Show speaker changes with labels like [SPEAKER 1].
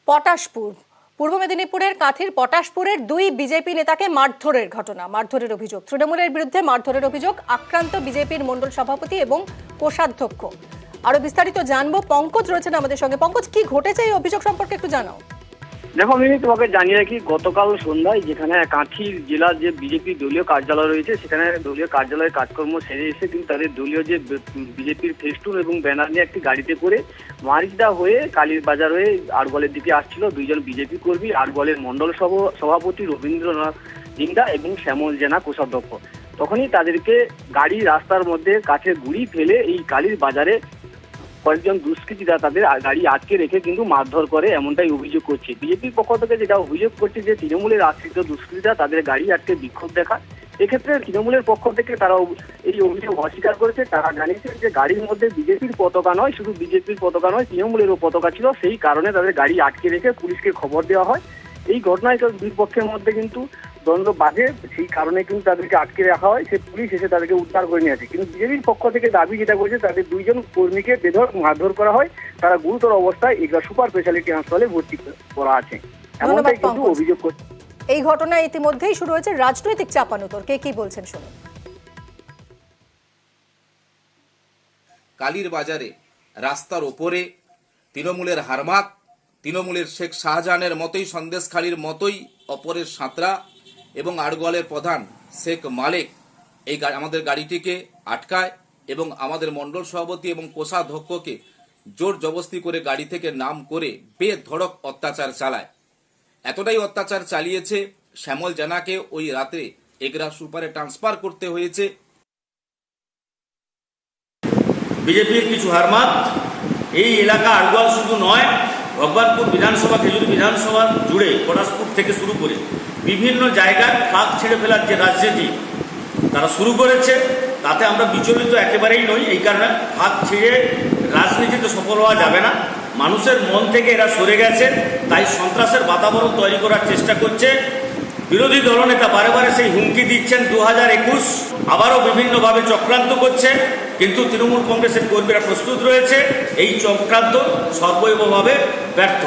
[SPEAKER 1] পটাশপুর পূর্ব মেদিনীপুরের কাঁথির পটাশপুরের দুই বিজেপি নেতাকে মারধরের ঘটনা, মারধরের অভিযোগ। তৃণমূলের বিরুদ্ধে মারধরের অভিযোগ, আক্রান্ত বিজেপির মণ্ডল সভাপতি এবং কোষাধ্যক্ষ। আরো বিস্তারিত জানবো, পঙ্কজ রয়েছেন আমাদের সঙ্গে। পঙ্কজ, কি ঘটেছে এই অভিযোগ সম্পর্কে একটু জানাও।
[SPEAKER 2] দেখো, আমি তোমাকে জানিয়ে রাখি, গতকাল সন্ধ্যায় যেখানে কাঁথি জেলার যে বিজেপি দলীয় কার্যালয় রয়েছে, সেখানে দলীয় কার্যালয়ের কাজকর্ম সেরে এসে কিন্তু তাদের দলীয় যে বিজেপির ফেস্টুন এবং ব্যানার নিয়ে একটি গাড়িতে করে মারিচদা হয়ে কালীর বাজার হয়ে আরগলের দিকে আসছিল দুইজন বিজেপি কর্মী, আরগলের মণ্ডল সভাপতি রবীন্দ্রনাথ জিন্দা এবং শ্যামল জেনা কোষাধ্যক্ষ। তখনই তাদেরকে গাড়ি রাস্তার মধ্যে কাঠের গুঁড়ি ফেলে এই কালীর বাজারে কয়েকজন দুষ্কৃতীরা তাদের গাড়ি আটকে রেখে কিন্তু মারধর করে, এমনটাই অভিযোগ করছে। বিজেপির পক্ষ থেকে যেটা অভিযোগ করছে যে তৃণমূলের আশ্রিত দুষ্কৃতীরা তাদের গাড়ি আটকে বিক্ষোভ দেখা। এক্ষেত্রে তৃণমূলের পক্ষ থেকে তারা এই অভিযোগ অস্বীকার করেছে। তারা জানিয়েছে যে গাড়ির মধ্যে বিজেপির পতাকা নয়, শুধু বিজেপির পতাকা নয়, তৃণমূলেরও পতাকা ছিল। সেই কারণে তাদের গাড়ি আটকে রেখে পুলিশকে খবর দেওয়া হয়। এই ঘটনায় দুই পক্ষের মধ্যে কিন্তু দ্বন্দ্ব বাধে, সেই কারণে কিন্তু তাদেরকে আটকে রাখা হয়। সে পুলিশ এসে তাদেরকে উদ্ধার করে নিয়ে আসে। কিন্তু বিজেপির পক্ষ থেকে দাবি যেটা করেছে, তাদের দুইজন কর্মীকে বেধড়ক মারধর করা হয়। তারা গুরুতর অবস্থায় এগুলো সুপার স্পেশালিটি হাসপাতালে ভর্তি করা আছে, এমনটাই কিন্তু অভিযোগ করছে।
[SPEAKER 1] এই ঘটনায় ইতিমধ্যেই শুরু হয়েছে রাজনৈতিক চাপানোতর। কে কি বলছেন শুনুন।
[SPEAKER 3] কালীর বাজারে রাস্তার ওপরে তৃণমূলের হারমাত, তৃণমূলের শেখ শাহজাহানের মতোই, সন্দেশখালীর মতোই অপরের সাঁতরা এবং আড়গোয়ালের প্রধান শেখ মালেক এই আমাদের গাড়িটিকে আটকায় এবং আমাদের মণ্ডল সভাপতি এবং কোষাধ্যক্ষকে জোর জবরদস্তি করে গাড়ি থেকে নাম করে বেধড়ক অত্যাচার চালায়। এতটাই অত্যাচার চালিয়েছে, শ্যামল জানাকে ওই রাতে এগরা সুপারে ট্রান্সফার করতে হয়েছে।
[SPEAKER 4] বিজেপির কিছু হারমাত এই এলাকা আড়গোয়াল শুধু নয়, ভগবানপুর বিধানসভা, খেজুরি বিধানসভা জুড়ে পটাশপুর থেকে শুরু করে বিভিন্ন জায়গায় ফাঁক ছেড়ে ফেলার যে রাজনীতি তারা শুরু করেছে, তাতে আমরা বিচলিত একেবারেই নই। এই কারণে ফাঁক ছেড়ে রাজনীতিতে সফল হওয়া যাবে না। মানুষের মন থেকে এরা সরে গেছে, তাই সন্ত্রাসের বাতাবরণ তৈরি করার চেষ্টা করছে। বিরোধী দলনেতা বারে বারে সেই হুমকি দিচ্ছেন 2021, আবারও বিভিন্নভাবে চক্রান্ত করছে। কিন্তু তৃণমূল কংগ্রেসের কর্মীরা প্রস্তুত রয়েছে এই চক্রান্ত সর্বৈবভাবে ব্যর্থ।